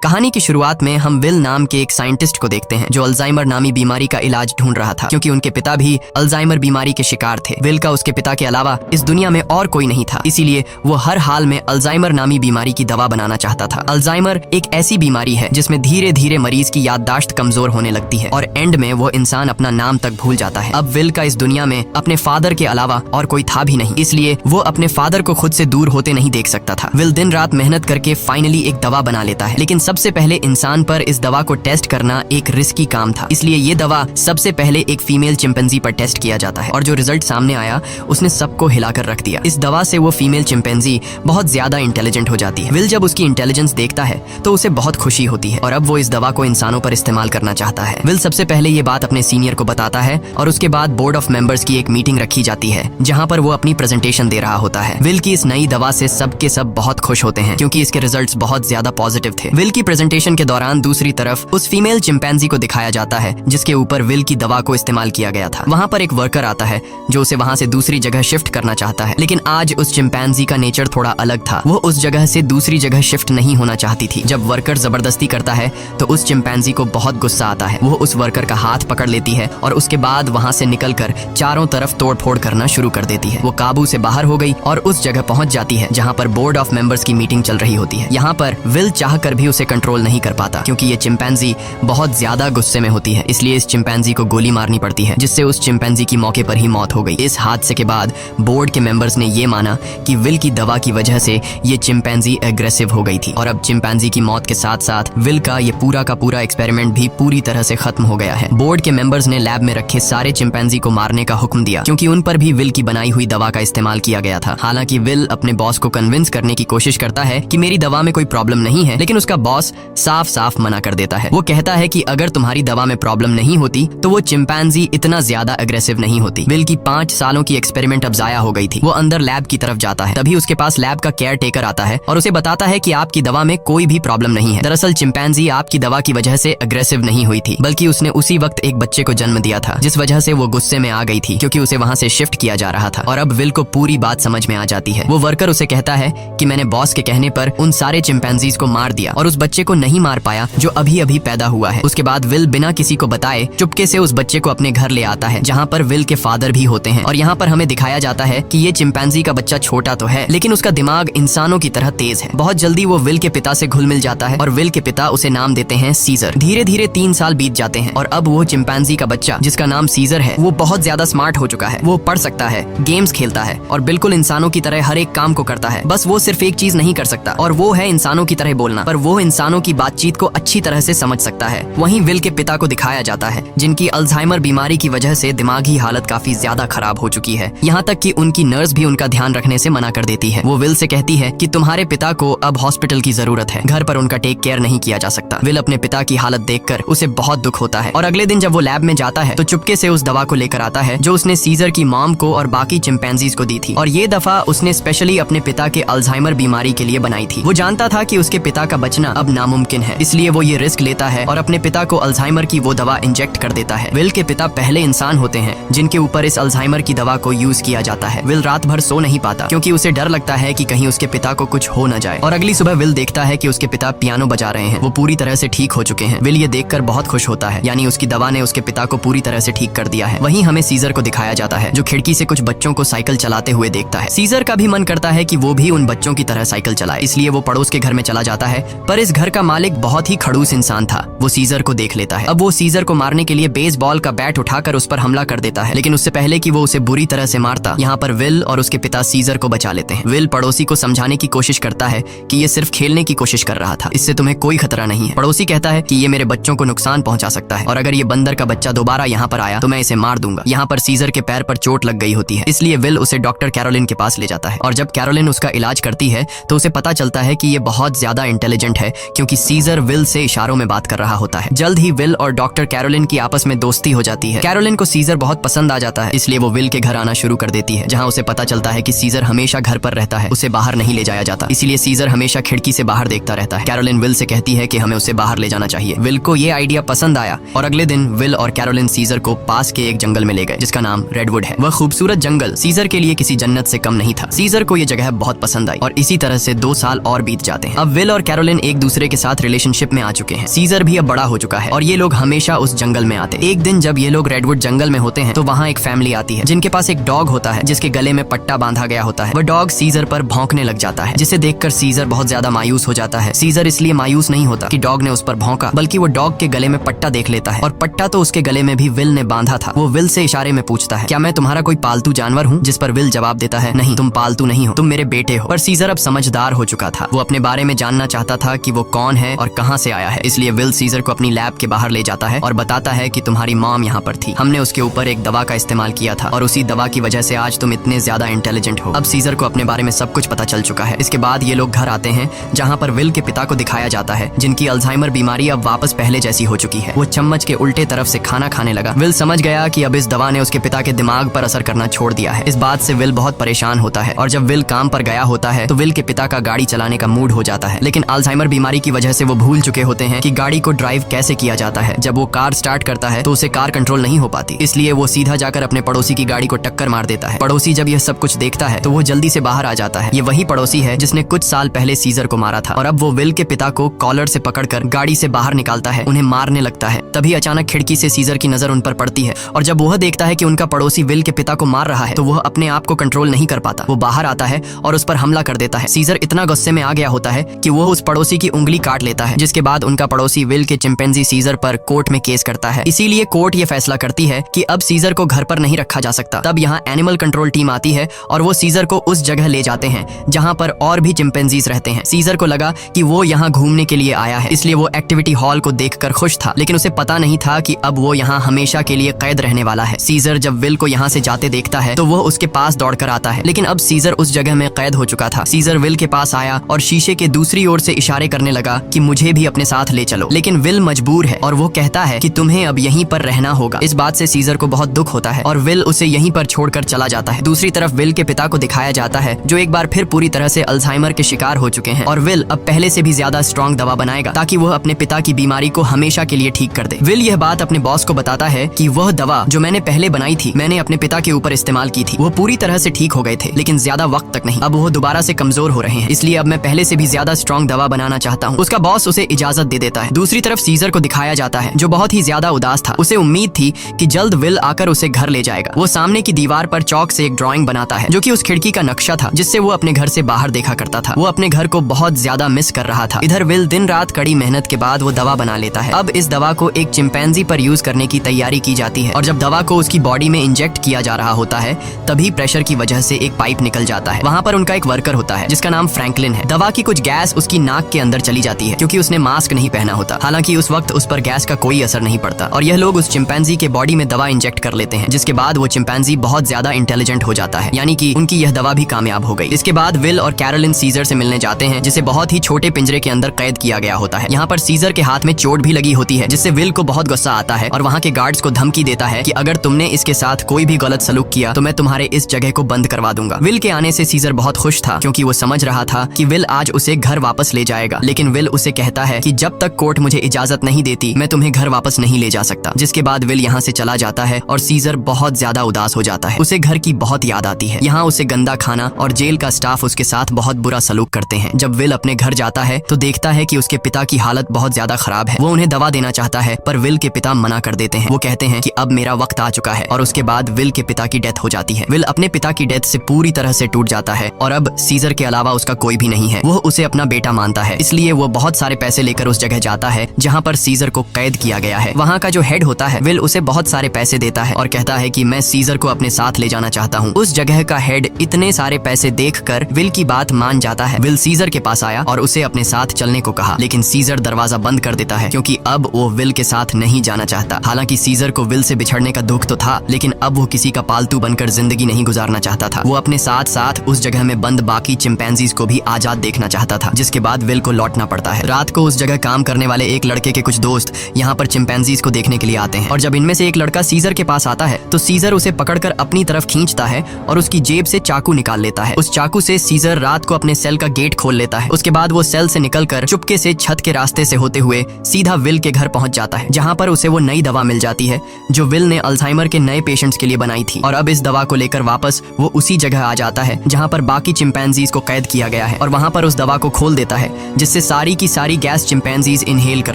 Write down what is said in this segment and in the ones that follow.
कहानी की शुरुआत में हम विल नाम के एक साइंटिस्ट को देखते हैं जो अल्जाइमर नामी बीमारी का इलाज ढूंढ रहा था, क्योंकि उनके पिता भी अल्जाइमर बीमारी के शिकार थे। विल का उसके पिता के अलावा इस दुनिया में और कोई नहीं था, इसीलिए वो हर हाल में अल्जाइमर नामी बीमारी की दवा बनाना चाहता था। अल्जाइमर एक ऐसी बीमारी है जिसमें धीरे धीरे मरीज की याददाश्त कमजोर होने लगती है और एंड में वो इंसान अपना नाम तक भूल जाता है। अब विल का इस दुनिया में अपने फादर के अलावा और कोई था भी नहीं, इसलिए वो अपने फादर को खुद से दूर होते नहीं देख सकता था। विल दिन रात मेहनत करके फाइनली एक दवा बना लेता है, लेकिन सबसे पहले इंसान पर इस दवा को टेस्ट करना एक रिस्की काम था, इसलिए ये दवा सबसे पहले एक फीमेल चिंपैंजी पर टेस्ट किया जाता है और जो रिजल्ट सामने आया उसने सबको हिलाकर रख दिया। इस दवा से वो फीमेल चिंपैंजी बहुत ज्यादा इंटेलिजेंट हो जाती है। विल जब उसकी इंटेलिजेंस देखता है तो उसे बहुत खुशी होती है और अब वो इस दवा को इंसानों पर इस्तेमाल करना चाहता है। विल सबसे पहले ये बात अपने सीनियर को बताता है और उसके बाद बोर्ड ऑफ मेंबर्स की एक मीटिंग रखी जाती है जहाँ पर वो अपनी प्रेजेंटेशन दे रहा होता है। विल की इस नई दवा से सबके सब बहुत खुश होते हैं क्योंकि इसके रिजल्ट्स बहुत ज्यादा पॉजिटिव थे। विल की प्रेजेंटेशन के दौरान दूसरी तरफ उस फीमेल चिंपैंजी को दिखाया जाता है जिसके ऊपर विल की दवा को इस्तेमाल किया गया था। वहाँ पर एक वर्कर आता है जो उसे वहाँ से दूसरी जगह शिफ्ट करना चाहता है, लेकिन आज उस चिंपैंजी का नेचर थोड़ा अलग था। वो उस जगह से दूसरी जगह शिफ्ट नहीं होना चाहती थी। जब वर्कर जबरदस्ती करता है तो उस चिंपैंजी को बहुत गुस्सा आता है। वो उस वर्कर का हाथ पकड़ लेती है और उसके बाद वहाँ से निकलकर चारों तरफ तोड़फोड़ करना शुरू कर देती है। वो काबू से बाहर हो गई और उस जगह पहुंच जाती है जहाँ पर बोर्ड ऑफ मेंबर्स की मीटिंग चल रही होती है। यहाँ पर विल चाहकर भी उसे कंट्रोल नहीं कर पाता क्योंकि ये चिंपैंजी बहुत ज्यादा गुस्से में होती है, इसलिए इस चिंपैंजी को गोली मारनी पड़ती है जिससे उस चिंपैंजी की मौके पर ही मौत हो गई। इस हादसे के बाद बोर्ड के मेंबर्स ने ये माना कि विल की दवा की वजह से ये चिंपैंजी एग्रेसिव हो गई थी और अब चिंपैंजी की मौत के साथ साथ विल का ये पूरा का पूरा एक्सपेरिमेंट भी पूरी तरह से खत्म हो गया है। बोर्ड के मेंबर्स ने लैब में रखे सारे चिंपैंजी को मारने का हुक्म दिया क्योंकि उन पर भी विल की बनाई हुई दवा का इस्तेमाल किया गया था। हालांकि विल अपने बॉस को कन्विंस करने की कोशिश करता है कि मेरी दवा में कोई प्रॉब्लम नहीं है, लेकिन उसका बॉस साफ साफ मना कर देता है। वो कहता है कि अगर तुम्हारी दवा में प्रॉब्लम नहीं होती तो वो चिंपैंजी इतना ज्यादा अग्रेसिव नहीं होती। विल की 5 सालों की एक्सपेरिमेंट अब जाया हो गई थी। वो अंदर लैब की तरफ जाता है, तभी उसके पास लैब का केयर टेकर आता है और उसे बताता है कि आपकी दवा में कोई भी प्रॉब्लम नहीं है। दरअसल चिंपैंजी आपकी दवा की वजह से अग्रेसिव नहीं हुई थी, बल्कि उसने उसी वक्त एक बच्चे को जन्म दिया था जिस वजह से वो गुस्से में आ गई थी क्योंकि उसे वहाँ से शिफ्ट किया जा रहा था। और अब विल को पूरी बात समझ में आ जाती है। वो वर्कर उसे कहता है कि मैंने बॉस के कहने पर उन सारे चिंपैंजीज को मार दिया और उस बच्चे को नहीं मार पाया जो अभी अभी पैदा हुआ है। उसके बाद विल बिना किसी को बताए चुपके से उस बच्चे को अपने घर ले आता है जहाँ पर विल के फादर भी होते हैं। और यहाँ पर हमें दिखाया जाता है कि ये चिंपैंजी का बच्चा छोटा तो है लेकिन उसका दिमाग इंसानों की तरह तेज है। बहुत जल्दी वो विल के पिता से घुल मिल जाता है और विल के पिता उसे नाम देते हैं सीजर। धीरे धीरे 3 साल बीत जाते हैं और अब वो चिंपैंजी का बच्चा जिसका नाम सीजर है वो बहुत ज्यादा स्मार्ट हो चुका है। वो पढ़ सकता है, गेम्स खेलता है और बिल्कुल इंसानों की तरह हर एक काम को करता है। बस वो सिर्फ एक चीज नहीं कर सकता और वो है इंसानों की तरह बोलना, पर वो इंसानों की बातचीत को अच्छी तरह से समझ सकता है। वहीं विल के पिता को दिखाया जाता है जिनकी अल्जाइमर बीमारी की वजह से दिमागी हालत काफी ज्यादा खराब हो चुकी है, यहाँ तक कि उनकी नर्स भी उनका ध्यान रखने से मना कर देती है। वो विल से कहती है कि तुम्हारे पिता को अब हॉस्पिटल की जरूरत है, घर पर उनका टेक केयर नहीं किया जा सकता। विल अपने पिता की हालत देखकर उसे बहुत दुख होता है और अगले दिन जब वो लैब में जाता है तो चुपके से उस दवा को लेकर आता है जो उसने सीजर की मॉम को और बाकी चिंपैंजीज को दी थी और ये दफा उसने स्पेशली अपने पिता के अल्जाइमर बीमारी के लिए बनाई थी। वो जानता था कि उसके पिता का बचना अब नामुमकिन है, इसलिए वो ये रिस्क लेता है और अपने पिता को अल्जाइमर की वो दवा इंजेक्ट कर देता है। विल के पिता पहले इंसान होते हैं जिनके ऊपर इस अल्जाइमर की दवा को यूज किया जाता है। विल रात भर सो नहीं पाता क्योंकि उसे डर लगता है कि कहीं उसके पिता को कुछ हो न जाए। और अगली सुबह विल देखता है कि उसके पिता पियानो बजा रहे हैं, वो पूरी तरह से ठीक हो चुके हैं। विल ये देखकर बहुत खुश होता है, यानी उसकी दवा ने उसके पिता को पूरी तरह से ठीक कर दिया है। वहीं हमें सीजर को दिखाया जाता है जो खिड़की से कुछ बच्चों को साइकिल चलाते हुए देखता है। सीजर का भी मन करता है कि वो भी उन बच्चों की तरह साइकिल चलाए, इसलिए वो पड़ोस के घर में चला जाता है, पर इस घर का मालिक बहुत ही खड़ूस इंसान था। वो सीजर को देख लेता है। अब वो सीजर को मारने के लिए बेसबॉल का बैट उठाकर उस पर हमला कर देता है, लेकिन उससे पहले कि वो उसे बुरी तरह से मारता, यहाँ पर विल और उसके पिता सीजर को बचा लेते हैं। विल पड़ोसी को समझाने की कोशिश करता है कि ये सिर्फ खेलने की कोशिश कर रहा था, इससे तुम्हें कोई खतरा नहीं है। पड़ोसी कहता है कि ये मेरे बच्चों को नुकसान पहुंचा सकता है और अगर ये बंदर का बच्चा दोबारा यहाँ पर आया तो मैं इसे मार दूंगा। यहाँ पर सीजर के पैर पर चोट लग गई होती है, इसलिए विल उसे डॉक्टर कैरोलिन के पास ले जाता है और जब कैरोलिन उसका इलाज करती है तो उसे पता चलता है कि ये बहुत ज्यादा इंटेलिजेंट है क्योंकि सीजर विल से इशारों में बात कर रहा होता है। जल्द ही विल और डॉक्टर कैरोलिन की आपस में दोस्ती हो जाती है। कैरोलिन को सीजर बहुत पसंद आ जाता है, इसलिए वो विल के घर आना शुरू कर देती है जहाँ उसे पता चलता है कि सीजर हमेशा घर पर रहता है, उसे बाहर नहीं ले जाया जाता, इसीलिए सीजर हमेशा खिड़की से बाहर देखता रहता है। कैरोलिन विल से कहती है कि हमें उसे बाहर ले जाना चाहिए। विल को ये आइडिया पसंद आया और अगले दिन विल और कैरोलिन सीजर को पास के एक जंगल में ले गए जिसका नाम रेडवुड है। वह खूबसूरत जंगल सीजर के लिए किसी जन्नत से कम नहीं था। सीजर को ये जगह बहुत पसंद आई और इसी तरह से 2 साल और बीत जाते हैं। अब विल और कैरोलिन एक दूसरे के साथ रिलेशनशिप में आ चुके हैं। सीजर भी अब बड़ा हो चुका है और ये लोग हमेशा उस जंगल में आते। एक दिन जब ये लोग रेडवुड जंगल में होते हैं तो वहाँ एक फैमिली आती है जिनके पास एक डॉग होता है जिसके गले में पट्टा बांधा गया होता है। वह डॉग सीजर पर भौंकने लग जाता है जिसे देखकर सीजर बहुत ज्यादा मायूस हो जाता है। सीजर इसलिए मायूस नहीं होता कि डॉग ने उस पर भौंका, बल्कि वो डॉग के गले में पट्टा देख लेता है और पट्टा तो उसके गले में भी विल ने बांधा था। वो विल से इशारे में पूछता है, क्या मैं तुम्हारा कोई पालतू जानवर हूँ? जिस पर विल जवाब देता है, नहीं, तुम पालतू नहीं हो, तुम मेरे बेटे हो। पर सीजर अब समझदार हो चुका था। वो अपने बारे में जानना चाहता था कि वो कौन है और कहाँ से आया है। इसलिए विल सीजर को अपनी लैब के बाहर ले जाता है और बताता है कि तुम्हारी मॉम यहाँ पर थी, हमने उसके ऊपर एक दवा का इस्तेमाल किया था और उसी दवा की वजह से आज तुम इतने ज्यादा इंटेलिजेंट हो। अब सीजर को अपने बारे में सब कुछ पता चल चुका है। इसके बाद ये लोग घर आते हैं जहाँ पर विल के पिता को दिखाया जाता है जिनकी अल्जाइमर बीमारी अब वापस पहले जैसी हो चुकी है। वो चम्मच के उल्टे तरफ से खाना खाने लगा। विल समझ गया कि अब इस दवा ने उसके पिता के दिमाग पर असर करना छोड़ दिया है। इस बात से विल बहुत परेशान होता है और जब विल काम पर गया होता है तो विल के पिता का गाड़ी चलाने का मूड हो जाता है, लेकिन अल्जाइमर बीमारी की वजह से वो भूल चुके होते हैं कि गाड़ी को ड्राइव कैसे किया जाता है। जब वो कार स्टार्ट करता है तो उसे कार कंट्रोल नहीं हो पाती, इसलिए वो सीधा जाकर अपने पड़ोसी की गाड़ी को टक्कर मार देता है। पड़ोसी जब यह सब कुछ देखता है तो वो जल्दी से बाहर आ जाता है। ये वही पड़ोसी है जिसने कुछ साल पहले सीजर को मारा था और अब वो विल के पिता को कॉलर से पकड़कर गाड़ी से बाहर निकालता है, उन्हें मारने लगता है। तभी अचानक खिड़की से सीजर की नजर उन पर पड़ती है और जब वह देखता है कि उनका पड़ोसी विल के पिता को मार रहा है तो वह अपने आप को कंट्रोल नहीं कर पाता। वो बाहर आता है और उस पर हमला कर देता है। सीजर इतना गुस्से में आ गया होता है कि वो उस पड़ोसी की उंगली काट लेता है, जिसके बाद उनका पड़ोसी विल के चिंपैंजी सीजर पर कोर्ट में केस करता है। इसीलिए कोर्ट ये फैसला करती है कि अब सीजर को घर पर नहीं रखा जा सकता। तब यहाँ एनिमल कंट्रोल टीम आती है और वो सीजर को उस जगह ले जाते हैं जहाँ पर और भी चिंपैंजीज रहते हैं। सीजर को लगा कि वो यहाँ घूमने के लिए आया है, इसलिए वो एक्टिविटी हॉल को देखकर खुश था, लेकिन उसे पता नहीं था कि अब वो यहाँ हमेशा के लिए कैद रहने वाला है। सीजर जब विल को यहाँ से जाते देखता है तो वो उसके पास दौड़कर आता है, लेकिन अब सीजर उस जगह में कैद हो चुका था। सीजर विल के पास आया और शीशे के दूसरी ओर से इशारे करने लगा कि मुझे भी अपने साथ ले चलो, लेकिन विल मजबूर है और वो कहता है कि तुम्हें अब यहीं पर रहना होगा। इस बात से सीजर को बहुत दुख होता है और विल उसे यहीं पर छोड़कर चला जाता है। दूसरी तरफ विल के पिता को दिखाया जाता है जो एक बार फिर पूरी तरह से अल्जाइमर के शिकार हो चुके हैं और विल अब पहले से भी ज्यादा स्ट्रॉन्ग दवा बनाएगा ताकि वह अपने पिता की बीमारी को हमेशा के लिए ठीक कर दे। विल यह बात अपने बॉस को बताता है कि वह दवा जो मैंने पहले बनाई थी मैंने अपने पिता के ऊपर इस्तेमाल की थी। वो पूरी तरह से ठीक हो गए थे, लेकिन ज्यादा वक्त तक नहीं। अब वो दोबारा से कमजोर हो रहे हैं, इसलिए अब मैं पहले से भी ज्यादा स्ट्रॉन्ग दवा बनाना चाहता हूँ। उसका बॉस उसे इजाजत दे देता है। दूसरी तरफ सीजर को दिखाया जाता है जो बहुत ही ज्यादा उदास था। उसे उम्मीद थी कि जल्द विल आकर उसे घर ले जाएगा। वो सामने की दीवार पर चौक से एक ड्राइंग बनाता है जो कि उस खिड़की का नक्शा था जिससे वो अपने घर से बाहर देखा करता था। वो अपने घर को बहुत ज्यादा मिस कर रहा था। इधर विल दिन रात कड़ी मेहनत के बाद वो दवा बना लेता है। अब इस दवा को एक चिंपैंजी पर यूज करने की तैयारी की जाती है और जब दवा को उसकी बॉडी में इंजेक्ट किया जा रहा होता है तभी प्रेशर की वजह से एक पाइप निकल जाता है। वहाँ पर उनका एक वर्कर होता है जिसका नाम फ्रैंकलिन है। दवा की कुछ गैस उसकी नाक के अंदर चली जाती है क्योंकि उसने मास्क नहीं पहना होता। हालांकि उस वक्त उस पर गैस का कोई असर नहीं पड़ता और यह लोग उस चिंपैंजी के बॉडी में दवा इंजेक्ट कर लेते हैं, जिसके बाद वो चिंपैंजी बहुत ज्यादा इंटेलिजेंट हो जाता है, यानी कि उनकी यह दवा भी कामयाब हो गई। इसके बाद विल और कैरोलिन सीजर से मिलने जाते हैं जिसे बहुत ही छोटे पिंजरे के अंदर कैद किया गया होता है। यहाँ पर सीजर के हाथ में चोट भी लगी होती है जिससे विल को बहुत गुस्सा आता है और वहाँ के गार्ड्स को धमकी देता है कि अगर तुमने इसके साथ कोई भी गलत सलूक किया तो मैं तुम्हारे इस जगह को बंद करवा दूंगा। विल के आने से सीजर बहुत खुश था क्योंकि वो समझ रहा था कि विल आज उसे घर वापस ले जाएगा, लेकिन विल उसे कहता है कि जब तक कोर्ट मुझे इजाजत नहीं देती मैं तुम्हें घर वापस नहीं ले जा सकता। जिसके बाद विल यहाँ से चला जाता है और सीजर बहुत ज्यादा उदास हो जाता है। उसे घर की बहुत याद आती है। यहाँ उसे गंदा खाना और जेल का स्टाफ उसके साथ बहुत बुरा सलूक करते हैं। जब विल अपने घर जाता है तो देखता है कि उसके पिता की हालत बहुत ज्यादा खराब है। वो उन्हें दवा देना चाहता है पर विल के पिता मना कर देते हैं। वो कहते हैं कि अब मेरा वक्त आ चुका है और उसके बाद विल के पिता की डेथ हो जाती है। विल अपने पिता की डेथ से पूरी तरह से टूट जाता है और अब सीजर के अलावा उसका कोई भी नहीं है। वो उसे अपना बेटा मानता है, इसलिए वो बहुत सारे पैसे लेकर उस जगह जाता है जहाँ पर सीजर को कैद किया गया है। वहाँ का जो हेड होता है विल उसे बहुत सारे पैसे देता है और कहता है कि मैं सीजर को अपने साथ ले जाना चाहता हूँ। उस जगह का हेड इतने सारे पैसे देखकर विल की बात मान जाता है। विल सीजर के पास आया और उसे अपने साथ चलने को कहा, लेकिन सीजर दरवाजा बंद कर देता है क्योंकि अब वो विल के साथ नहीं जाना चाहता। हालांकि सीजर को विल से बिछड़ने का दुख तो था, लेकिन अब वो किसी का पालतू बनकर जिंदगी नहीं गुजारना चाहता था। वो अपने साथ साथ उस जगह में बंद बाकी चिंपैंजीज को भी आजाद देखना चाहता था, जिसके बाद विल को लौटना पड़ता है। रात को उस जगह काम करने वाले एक लड़के के कुछ दोस्त यहाँ पर चिंपैंजीज को देखने के लिए आते हैं और जब इनमें से एक लड़का सीजर के पास आता है तो सीजर उसे पकड़कर अपनी तरफ खींचता है और उसकी जेब से चाकू निकाल लेता है। उस चाकू से सीजर रात को अपने सेल का गेट खोल लेता है। उसके बाद वो सेल से निकलकर चुपके से छत के रास्ते से होते हुए सीधा विल के घर पहुंच जाता है, जहाँ पर उसे वो नई दवा मिल जाती है जो विल ने अल्जाइमर के नए पेशेंट्स के लिए बनाई थी। और अब इस दवा को लेकर वापस वो उसी जगह आ जाता है जहाँ पर बाकी चिंपैंजीज को कैद किया गया है और वहाँ पर उस दवा को खोल देता है जिससे से सारी की सारी गैस चिंपैंजीज इनहेल कर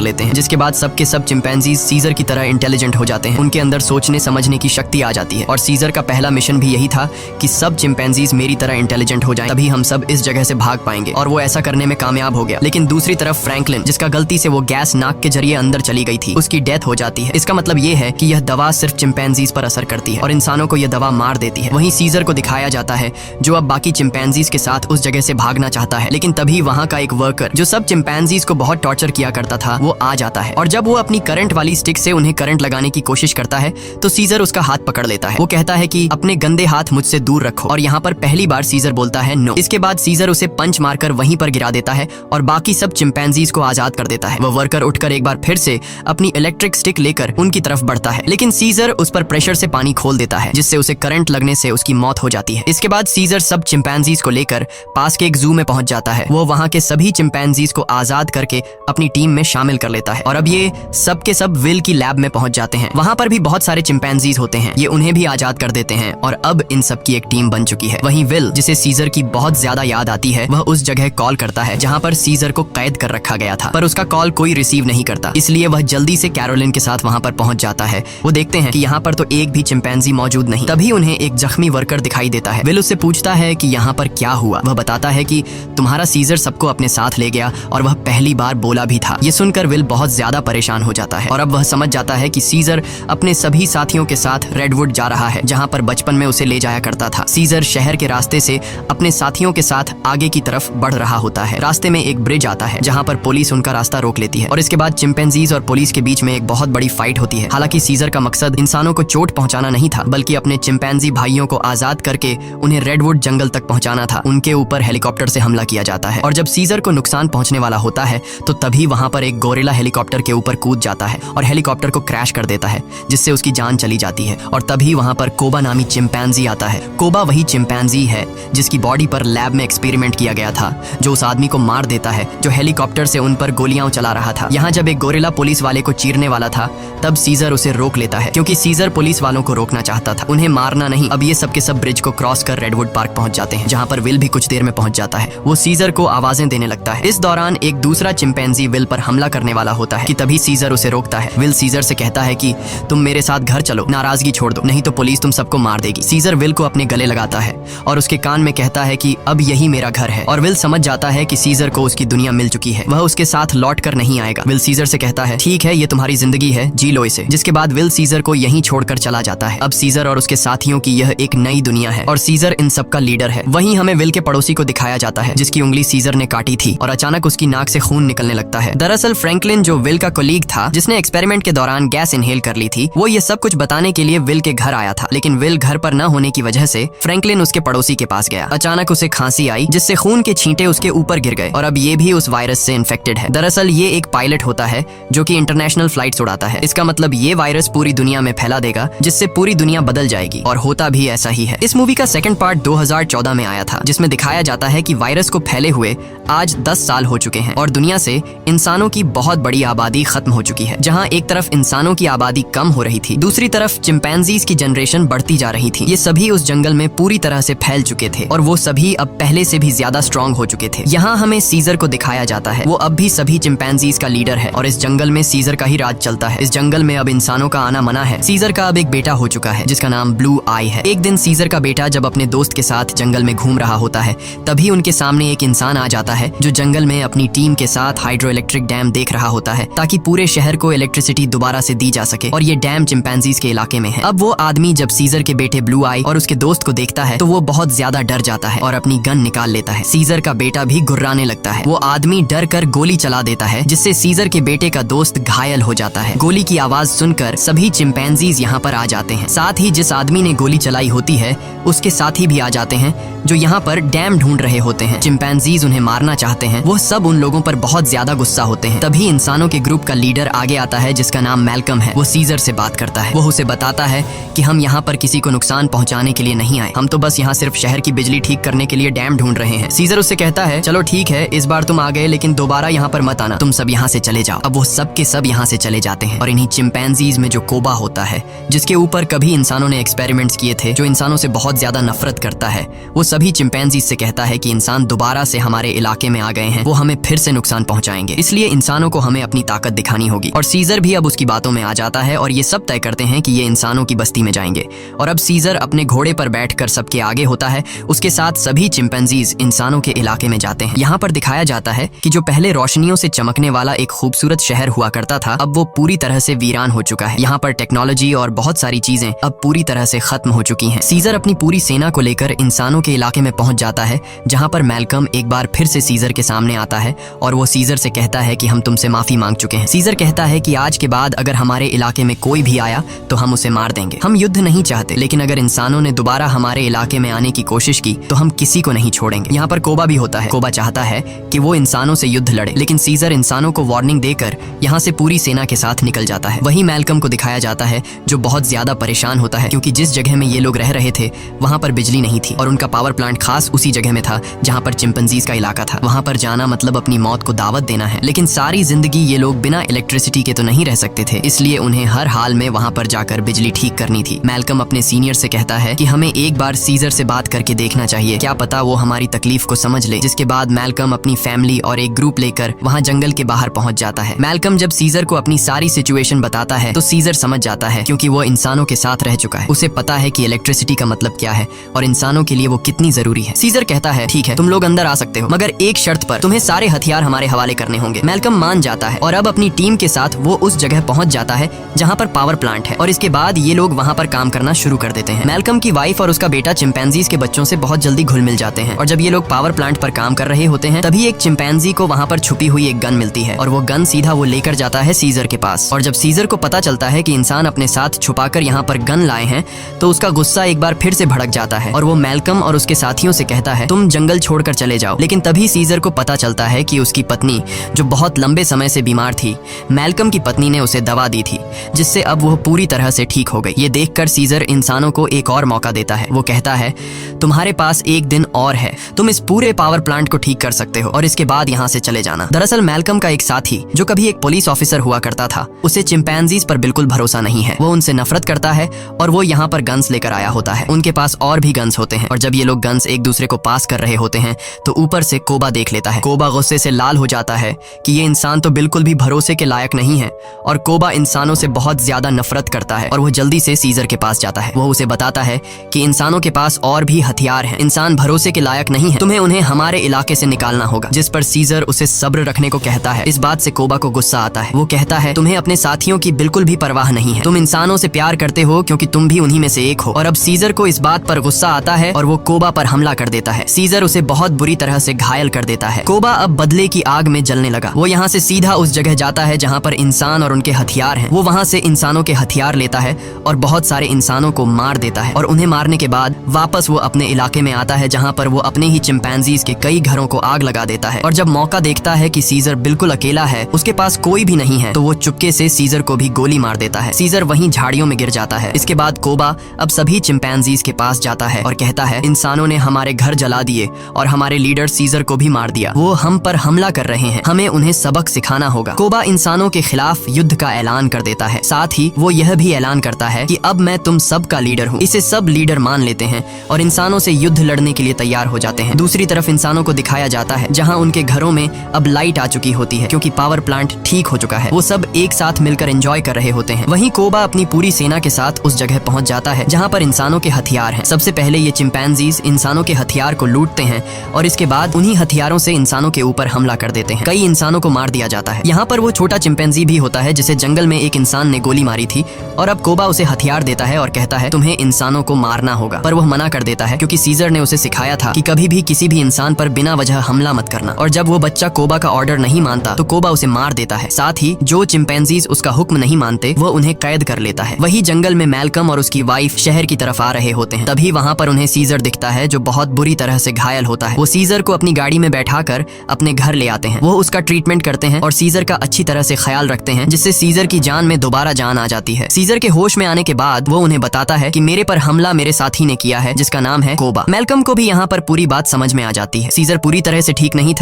लेते हैं, जिसके बाद सबके सब चिंपैंजीज सीजर की तरह इंटेलिजेंट हो जाते हैं। उनके अंदर सोचने समझने की शक्ति आ जाती है और सीजर का पहला मिशन भी यही था कि सब चिंपैंजीज मेरी तरह इंटेलिजेंट हो जाएं, तभी हम सब इस जगह से भाग पाएंगे। और वो ऐसा करने में कामयाब हो गया। लेकिन दूसरी तरफ फ्रैंकलिन, जिसका गलती से वो गैस नाक के जरिए अंदर चली गई थी, उसकी डेथ हो जाती है। इसका मतलब ये है कि यह दवा सिर्फ चिंपैंजीज पर असर करती है और इंसानों को यह दवा मार देती है। वहीं सीजर को दिखाया जाता है जो अब बाकी चिंपैंजीज के साथ उस जगह से भागना चाहता है, लेकिन तभी वहाँ का एक वर्कर जो सब चिंपैंजीज को बहुत टॉर्चर किया करता था वो आ जाता है। और जब वो अपनी करंट वाली स्टिक से उन्हें करंट लगाने की कोशिश करता है तो सीजर उसका हाथ पकड़ लेता है। वो कहता है कि अपने गंदे हाथ मुझसे दूर रखो, और यहाँ पर पहली बार सीजर बोलता है नो। इसके बाद सीजर उसे पंच मारकर वहीं पर गिरा देता है और बाकी सब चिंपैंजीज को आजाद कर देता है। वह वर्कर उठकर एक बार फिर से अपनी इलेक्ट्रिक स्टिक लेकर उनकी तरफ बढ़ता है, लेकिन सीजर उस पर प्रेशर से पानी खोल देता है, जिससे उसे करंट लगने से उसकी मौत हो जाती है। इसके बाद सीजर सब चिंपैंजीज को लेकर पास के एक जू में पहुंच जाता है। वो वहां के सभी चिंपैंजीज को आजाद करके अपनी टीम में शामिल कर लेता है और अब ये सब के सब विल की लैब में पहुंच जाते हैं। वहां पर भी बहुत सारे चिंपैंजीज होते हैं, ये उन्हें भी आजाद कर देते हैं और अब इन सब की एक टीम बन चुकी है। वहीं विल, जिसे सीजर की बहुत ज्यादा याद आती है, वह उस जगह कॉल करता है जहां पर सीजर को कैद कर रखा गया था, पर उसका कॉल कोई रिसीव नहीं करता। इसलिए वह जल्दी से कैरोलिन के साथ वहां पर पहुंच जाता है। वो देखते हैं कि यहाँ पर तो एक भी चिंपैंजी मौजूद नहीं। तभी उन्हें एक जख्मी वर्कर दिखाई देता है। विल उससे पूछता है कि यहाँ पर क्या हुआ। वह बताता है कि तुम्हारा सीजर सबको अपने साथ ले गया और वह पहली बार बोला भी था। ये सुनकर विल बहुत ज्यादा परेशान हो जाता है और अब वह समझ जाता है कि सीजर अपने सभी साथियों के साथ रेडवुड जा रहा है, जहाँ पर बचपन में उसे ले जाया करता था। सीजर शहर के रास्ते से अपने साथियों के साथ आगे की तरफ बढ़ रहा होता है। रास्ते में एक ब्रिज आता है जहाँ पर पुलिस उनका रास्ता रोक लेती है और इसके बाद चिंपैंजीज और पुलिस के बीच में एक बहुत बड़ी फाइट होती है। हालांकि सीजर का मकसद इंसानों को चोट पहुंचाना नहीं था, बल्कि अपने चिंपैंजी भाइयों को आजाद करके उन्हें रेडवुड जंगल तक पहुंचाना था। उनके ऊपर हेलीकॉप्टर से हमला किया जाता है और जब सीजर को नुकसान पहुंचने वाला होता है तो तभी वहां पर एक गोरिल्ला हेलीकॉप्टर के ऊपर कूद जाता है और हेलीकॉप्टर को क्रैश कर देता है, जिससे उसकी जान चली जाती है। और तभी वहां पर कोबा नामी चिंपैंजी आता है। कोबा वही चिंपैंजी है जिसकी बॉडी पर लैब में एक्सपेरिमेंट किया गया था, जो उस आदमी को मार देता है जो हेलीकॉप्टर से उन पर गोलियां चला रहा था। यहाँ जब एक गोरिल्ला पुलिस वाले को चीरने वाला था तब सीजर उसे रोक लेता है, क्योंकि सीजर पुलिस वालों को रोकना चाहता था, उन्हें मारना नहीं। अब ये सब के सब ब्रिज को क्रॉस कर रेडवुड पार्क पहुंच जाते हैं, जहाँ पर विल भी कुछ देर में पहुंच जाता है। वो सीजर को आवाजें देने लगता है। इस दौरान एक दूसरा चिंपैंजी विल पर हमला करने वाला होता है कि तभी सीजर उसे रोकता है। विल सीजर से कहता है कि तुम मेरे साथ घर चलो, नाराजगी छोड़ दो, नहीं तो पुलिस तुम सबको मार देगी। सीजर विल को अपने गले लगाता है और उसके कान में कहता है कि अब यही मेरा घर है। और विल समझ जाता है कि सीजर को उसकी दुनिया मिल चुकी है, वह उसके साथ लौट कर नहीं आएगा। विल सीजर से कहता है ठीक है, ये तुम्हारी जिंदगी है, जी लो इसे। जिसके बाद विल सीजर को यहीं छोड़कर चला जाता है। अब सीजर और उसके साथियों की यह एक नई दुनिया है और सीजर इन सब का लीडर है। वहीं हमें विल के पड़ोसी को दिखाया जाता है जिसकी उंगली सीजर ने काटी थी और अचानक उसकी नाक से खून निकलने लगता है। दरअसल फ्रैंकलिन, जो विल का कोलीग था जिसने एक्सपेरिमेंट के दौरान गैस इनहेल कर ली थी, वो ये सब कुछ बताने के लिए विल के घर आया था, लेकिन विल घर पर न होने की वजह से फ्रैंकलिन उसके पड़ोसी के पास गया। अचानक उसे खांसी आई जिससे खून के छींटे उसके ऊपर गिर गए और अब ये भी उस वायरस से इन्फेक्टेड है। दरअसल ये एक पायलट होता है जो कि इंटरनेशनल फ्लाइट्स उड़ाता है। इसका मतलब ये वायरस पूरी दुनिया में फैला देगा, जिससे पूरी दुनिया बदल जाएगी, और होता भी ऐसा ही है। इस मूवी का सेकंड पार्ट 2014 में आया था, जिसमें दिखाया जाता है कि वायरस को फैले हुए आज 10 साल हो चुके हैं और दुनिया से इंसानों की बहुत बड़ी आबादी खत्म हो चुकी है। जहां एक तरफ इंसानों की आबादी कम हो रही थी, दूसरी तरफ चिंपैंजीज की जनरेशन बढ़ती जा रही थी। ये सभी उस जंगल में पूरी तरह से फैल चुके थे और वो सभी अब पहले से भी ज्यादा स्ट्रांग हो चुके थे। यहाँ हमें सीजर को दिखाया जाता है, वो अब भी सभी चिंपैंजीज का लीडर है और इस जंगल में सीजर का ही राज चलता है। इस जंगल में अब इंसानों का आना मना है। सीजर का अब एक बेटा हो चुका है जिसका नाम ब्लू आई है। एक दिन सीजर का बेटा जब अपने दोस्त के साथ जंगल में घूम रहा होता है, तभी उनके सामने एक इंसान आ जाता है जो जंगल में अपनी टीम के साथ हाइड्रो इलेक्ट्रिक डैम देख रहा होता है, ताकि पूरे शहर को इलेक्ट्रिसिटी दोबारा से दी जा सके, और ये डैम चिंपैंजीज के इलाके में है। अब वो आदमी जब सीजर के बेटे ब्लू आई और उसके दोस्त को देखता है तो वो बहुत ज्यादा डर जाता है और अपनी गन निकाल लेता है। सीजर का बेटा भी गुर्राने लगता है। वो आदमी डर कर गोली चला देता है, जिससे सीजर के बेटे का दोस्त घायल हो जाता है। गोली की आवाज सुनकर सभी चिंपैंजीज यहाँ पर आ जाते हैं। साथ ही जिस आदमी ने गोली चलाई होती है उसके साथी भी आ जाते हैं जो यहाँ पर डैम ढूंढ रहे होते हैं। चिंपैंजीज उन्हें मारना चाहते हैं। वो सब उन लोगों पर बहुत ज्यादा गुस्सा होते हैं। तभी इंसानों के ग्रुप का लीडर आगे आता है जिसका नाम मैल्कम है। वो सीजर से बात करता है। वो उसे बताता है कि हम यहाँ पर किसी को नुकसान पहुँचाने के लिए नहीं आए, हम तो बस यहाँ सिर्फ शहर की बिजली ठीक करने के लिए डैम ढूंढ रहे हैं। सीजर उससे कहता है चलो ठीक है, इस बार तुम आ गए, लेकिन दोबारा यहाँ पर मत आना, तुम सब यहाँ से चले जाओ। अब वो सब के सब यहाँ से चले जाते हैं और इन्हीं चिंपैंजीज में जो कोबा होता है, जिसके ऊपर कभी इंसानों ने एक्सपेरिमेंट्स किए थे, जो इंसानों से बहुत ज्यादा नफरत करता है, वो सभी चिंपैंजीज से कहता है कि इंसान दोबारा से हमारे इलाके में आ गए हैं, वो वो हमें फिर से नुकसान पहुंचाएंगे। इसलिए इंसानों को हमें अपनी ताकत दिखानी होगी। और सीजर भी अब उसकी बातों में आ जाता है और ये सब तय करते हैं कि ये इंसानों की बस्ती में जाएंगे। और अब सीजर अपने घोड़े पर बैठकर सबके आगे होता है, उसके साथ सभी चिंपैंजीज इंसानों के इलाके में जाते हैं। यहाँ पर दिखाया जाता है कि जो पहले रोशनियों से चमकने वाला एक खूबसूरत शहर हुआ करता था, अब वो पूरी तरह से वीरान हो चुका है। यहाँ पर टेक्नोलॉजी और बहुत सारी चीजें अब पूरी तरह से खत्म हो चुकी हैं। सीजर अपनी पूरी सेना को लेकर इंसानों के इलाके में पहुंच जाता है, जहाँ पर मैल्कम एक बार फिर से सीजर के सामने आता है और वो सीजर से कहता है कि हम तुमसे माफी मांग चुके हैं। सीजर कहता है कि आज के बाद अगर हमारे इलाके में कोई भी आया तो हम उसे मार देंगे। हम युद्ध नहीं चाहते, लेकिन अगर इंसानों ने दोबारा हमारे इलाके में आने की कोशिश की तो हम किसी को नहीं छोड़ेंगे। यहाँ पर कोबा भी होता है। कोबा चाहता है कि वो इंसानों से युद्ध लड़े, लेकिन सीजर इंसानों को वार्निंग देकर यहाँ से पूरी सेना के साथ निकल जाता है। वहीं मैल्कम को दिखाया जाता है जो बहुत ज्यादा परेशान होता है, क्योंकि जिस जगह में ये लोग रह रहे थे वहाँ पर बिजली नहीं थी और उनका पावर प्लांट खास उसी जगह में था जहाँ पर चिंपैंजीज का इलाका था। वहाँ पर जाना मतलब अपनी मौत को दावत देना है। लेकिन सारी जिंदगी ये लोग बिना इलेक्ट्रिसिटी के तो नहीं रह सकते थे, इसलिए उन्हें हर हाल में वहाँ पर जाकर बिजली ठीक करनी थी। मैल्कम अपने सीनियर से कहता है कि हमें एक बार सीजर से बात करके देखना चाहिए, क्या पता वो हमारी तकलीफ को समझ ले। जिसके बाद मैल्कम अपनी फैमिली और एक ग्रुप लेकर वहाँ जंगल के बाहर पहुँच जाता है। मैल्कम जब सीजर को अपनी सारी सिचुएशन बताता है तो सीजर समझ जाता है, क्योंकि वो इंसानों के साथ रह चुका है। उसे पता है कि इलेक्ट्रिसिटी का मतलब क्या है और इंसानों के लिए वो कितनी जरूरी है। सीजर कहता है ठीक है, तुम लोग अंदर आ सकते हो, मगर एक शर्त पर, तुम्हें सारे हथियार हमारे हवाले करने होंगे। मैल्कम मान जाता है और अब अपनी टीम के साथ वो उस जगह पहुंच जाता है जहां पर पावर प्लांट है और इसके बाद ये लोग वहां पर काम करना शुरू कर देते हैं। मैल्कम की वाइफ और उसका बेटा चिंपैंजीज के बच्चों से बहुत जल्दी घुल मिल जाते हैं और जब ये लोग पावर प्लांट पर काम कर रहे होते हैं तभी एक चिंपैंजी को वहां पर छुपी हुई एक गन मिलती है और वो गन सीधा वो लेकर जाता है सीजर के पास। और जब सीजर को पता चलता है कि इंसान अपने साथ छुपाकर यहाँ पर गन लाए हैं तो उसका गुस्सा एक बार फिर से भड़क जाता है और वो मैल्कम और उसके साथियों से कहता है तुम जंगल छोड़कर चले जाओ। लेकिन तभी सीजर को पता चलता है कि उसकी पत्नी, जो बहुत लंबे समय से बीमार थी, मैल्कम की पत्नी ने उसे दवा दी थी जिससे अब वो पूरी तरह से ठीक हो गई। ये देखकर सीजर इंसानों को एक और मौका देता है। वो कहता है तुम्हारे पास एक दिन और है, तुम इस पूरे पावर प्लांट को ठीक कर सकते हो और इसके बाद यहाँ से चले जाना। दरअसल मैल्कम का एक साथी जो कभी एक पुलिस ऑफिसर हुआ करता था, उसे चिंपैंजीज पर बिल्कुल भरोसा नहीं है। वो उनसे नफरत करता है और वो यहाँ पर गन्स लेकर आया होता है। उनके पास और भी गन्स होते हैं और जब ये लोग गन्स एक दूसरे को पास कर रहे होते हैं तो ऊपर से कोबा देख लेता है। कोबा गुस्से से लाल हो जाता है कि ये इंसान तो बिल्कुल भी भरोसे के लायक नहीं है और कोबा इंसानों से बहुत ज्यादा नफरत करता है और वो जल्दी से सीजर के पास जाता है। वो उसे बताता है कि इंसानों के पास और भी हथियार हैं, इंसान भरोसे के लायक नहीं है, तुम्हें उन्हें हमारे इलाके से निकालना होगा। जिस पर सीजर उसे सब्र रखने को कहता है। इस बात से कोबा को गुस्सा आता है। वो कहता है तुम्हें अपने साथियों की बिल्कुल भी परवाह नहीं है, तुम इंसानों से प्यार करते हो क्योंकि तुम भी उन्हीं में से एक हो। और अब सीजर को इस बात पर गुस्सा आता है और वो कोबा पर हमला कर देता है। सीजर उसे बहुत बुरी तरह से घायल कर देता है। कोबा अब बदले की आग में जलने लगा। वो यहाँ से सीधा उस जगह जाता है जहाँ पर इंसान और उनके हथियार हैं। वो वहाँ से इंसानों के हथियार लेता है और बहुत सारे इंसानों को मार देता है और उन्हें मारने के बाद वापस वो अपने इलाके में आता है जहाँ पर वो अपने ही चिंपैंजीज के कई घरों को आग लगा देता है। और जब मौका देखता है कि सीजर बिल्कुल अकेला है, उसके पास कोई भी नहीं है, तो वो चुपके से सीजर को भी गोली मार देता है। सीजर वहीं झाड़ियों में गिर जाता है। इसके बाद कोबा अब सभी चिंपैंजीज के पास जाता है और कहता है इंसानों ने हमारे घर जला दिए और हमारे लीडर सीजर को भी मार दिया। वो हम पर हमला कर रहे हैं, हमें उन्हें सबक सिखाना होगा। कोबा इंसानों के खिलाफ युद्ध का ऐलान कर देता है। साथ ही वो यह भी ऐलान करता है कि अब मैं तुम सब का लीडर हूँ। इसे सब लीडर मान लेते हैं और इंसानों से युद्ध लड़ने के लिए तैयार हो जाते हैं। दूसरी तरफ इंसानों को दिखाया जाता है जहाँ उनके घरों में अब लाइट आ चुकी होती है क्योंकि पावर प्लांट ठीक हो चुका है। वो सब एक साथ मिलकर एंजॉय कर रहे होते हैं। वहीं कोबा अपनी पूरी सेना के साथ उस जगह पहुंच जाता है जहाँ पर इंसानों के हथियार हैं। सबसे पहले ये चिंपैंजीज इंसानों के हथियार को लूटते हैं और इसके बाद उन्हीं हथियारों से इंसानों के ऊपर हमला कर देते हैं। कई इंसानों को मार दिया जाता है। यहाँ पर वो छोटा चिंपैंजी भी होता है जिसे जंगल में एक इंसान ने गोली मारी थी और अब कोबा उसे हथियार देता है और कहता है तुम्हें इंसानों को मारना होगा, पर वह मना कर देता है क्योंकि सीजर ने उसे सिखाया था कि कभी भी किसी भी इंसान पर बिना वजह हमला मत करना। और जब वो बच्चा कोबा का ऑर्डर नहीं मानता तो कोबा उसे मार देता है। साथ ही जो चिंपैंजीज उसका हुक्म नहीं मानते वो उन्हें कैद कर लेता है। वही जंगल में मैल्कम और उसकी वाइफ शहर की तरफ आ रहे होते हैं। तभी वहाँ पर उन्हें सीजर दिखता है जो बहुत बुरी तरह से घायल होता है। वो सीजर को अपनी गाड़ी में बैठाकर अपने घर ले आते हैं। वो उसका ट्रीटमेंट करते हैं और सीजर का अच्छी तरह से ख्याल रखते हैं जिससे सीजर की जान में दोबारा जान आ जाती है। सीजर के होश में आने के बाद वो उन्हें बताता है कि मेरे पर हमला मेरे साथी ने किया है जिसका नाम है कोबा। मैल्कम को भी यहाँ पर पूरी बात समझ में आ जाती है। सीजर पूरी तरह से ठीक नहीं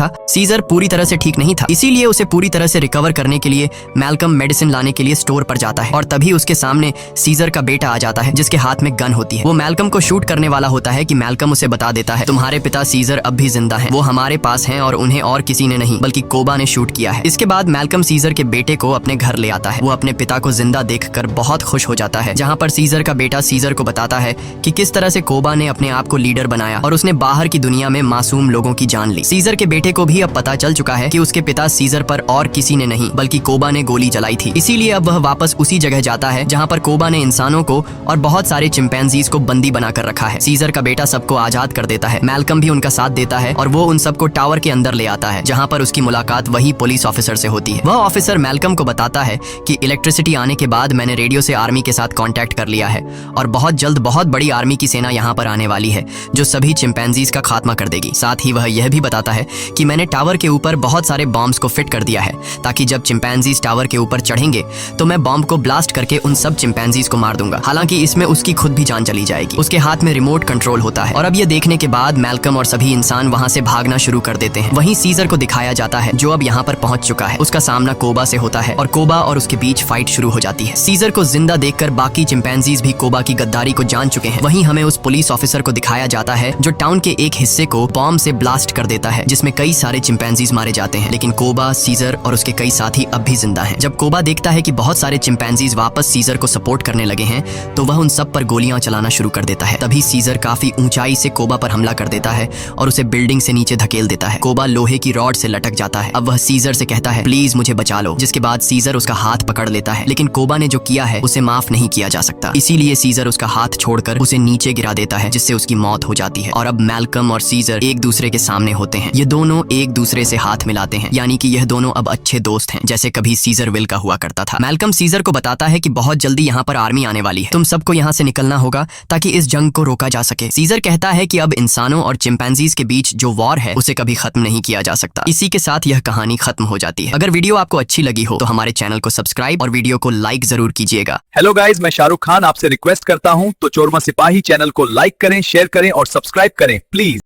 था, इसीलिए उसे पूरी तरह से रिकवर करने के लिए मैल्कम मेडिसिन लाने के लिए स्टोर पर जाता है और तभी उसके सामने सीजर का बेटा आ जाता है जिसके हाथ में गन होती है। वो मैल्कम को शूट करने वाला होता है कि मैल्कम उसे बता देता है तुम्हारे पिता सीजर अब भी जिंदा हैं, वो हमारे पास हैं और उन्हें और किसी ने नहीं बल्कि कोबा ने शूट किया है। इसके बाद मैल्कम सीजर के बेटे को अपने घर ले आता है। वो अपने पिता को जिंदा देखकर बहुत खुश हो जाता है, जहाँ पर सीजर का बेटा सीजर को बताता है कि किस तरह से कोबा ने अपने आप को लीडर बनाया और उसने बाहर की दुनिया में मासूम लोगों की जान ली। सीजर के बेटे को भी अब पता चल चुका है कि उसके पिता सीजर पर और किसी ने नहीं बल्कि कोबा ने गोली चलाई थी। इसीलिए अब वह वापस उसी जगह जाता है जहाँ पर कोबा ने इंसानों को और बहुत सारे चिंपैंजीज को बंदी बनाकर रखा है। सीजर का बेटा सबको आजाद कर देता है। मैल्कम भी उनका साथ देता है और वो उन सबको टावर के अंदर ले आता है, जहाँ पर उसकी मुलाकात वही पुलिस ऑफिसर से होती है। वह ऑफिसर मैल्कम को बताता है कि इलेक्ट्रिसिटी आने के बाद मैंने रेडियो से आर्मी के साथ कांटेक्ट कर लिया है और बहुत जल्द बहुत बड़ी आर्मी की सेना यहाँ पर आने वाली है जो सभी चिंपैंजीज का खात्मा कर देगी। साथ ही वह यह भी बताता है कि मैंने टावर के ऊपर बहुत सारे बॉम्ब्स को फिट कर दिया है ताकि जब चिंपैंजीज टावर के ऊपर चढ़ेंगे तो मैं बॉम्ब को ब्लास्ट करके उन सब चिंपैंजीज को मार दूंगा। हालांकि इसमें उसकी खुद भी जान चली जाएगी। उसके हाथ में रिमोट कंट्रोल होता है और अब यह देखने के बाद मैल्कम और सभी इंसान वहां से भागना शुरू कर देते हैं। वहीं सीजर को दिखाया जाता है जो अब यहाँ पर पहुंच चुका है। उसका सामना कोबा से होता है और कोबा और उसके बीच फाइट शुरू हो जाती है। सीजर को जिंदा देखकर बाकी चिंपैंजीज भी कोबा की गद्दारी को जान चुके हैं। वहीं हमें उस पुलिस ऑफिसर को दिखाया जाता है जो टाउन के एक हिस्से को बॉम्ब से ब्लास्ट कर देता है, जिसमें कई सारे चिंपैंजीज मारे जाते हैं, लेकिन कोबा, सीजर और उसके कई साथी अब भी जिंदा हैं। जब कोबा देखता है कि बहुत सारे चिंपैंजीज वापस सीजर को सपोर्ट करने लगे हैं तो वह उन सब पर गोलियां चलाना शुरू कर देता है। तभी सीजर काफी ऊंचाई से कोबा पर हमला कर देता है और उसे बिल्डिंग से नीचे धकेल देता है। कोबा लोहे की रॉड से लटक जाता है। अब वह सीजर से कहता है प्लीज मुझे बचा लो, जिसके बाद सीजर उसका हाथ पकड़ लेता है, लेकिन कोबा ने जो किया है उसे माफ नहीं किया जा सकता। इसीलिए सीजर उसका हाथ छोड़कर उसे नीचे गिरा देता है, जिससे उसकी मौत हो जाती है। और अब मैल्कम और सीजर एक दूसरे के सामने होते हैं। ये दोनों एक दूसरे से हाथ मिलाते हैं, यानी कि यह दोनों अब अच्छे दोस्त हैं, जैसे कभी सीजर विल का हुआ करता था। मैल्कम सीजर को बताता है कि बहुत जल्दी यहाँ पर आर्मी आने वाली है, तुम सबको यहाँ से निकलना होगा ताकि इस जंग को रोका जा सके। सीजर कहता है कि अब इंसानों और चिंपैंजीज के बीच जो वॉर है उसे कभी खत्म नहीं किया जा सकता। इसी के साथ यह कहानी खत्म हो जाती है। अगर वीडियो आपको अच्छी लगी हो तो हमारे चैनल को सब्सक्राइब और वीडियो को लाइक जरूर कीजिएगा। हेलो गाइज, मैं शाहरुख खान आपसे रिक्वेस्ट करता हूं तो चोरमा सिपाही चैनल को लाइक करें, शेयर करें और सब्सक्राइब करें प्लीज।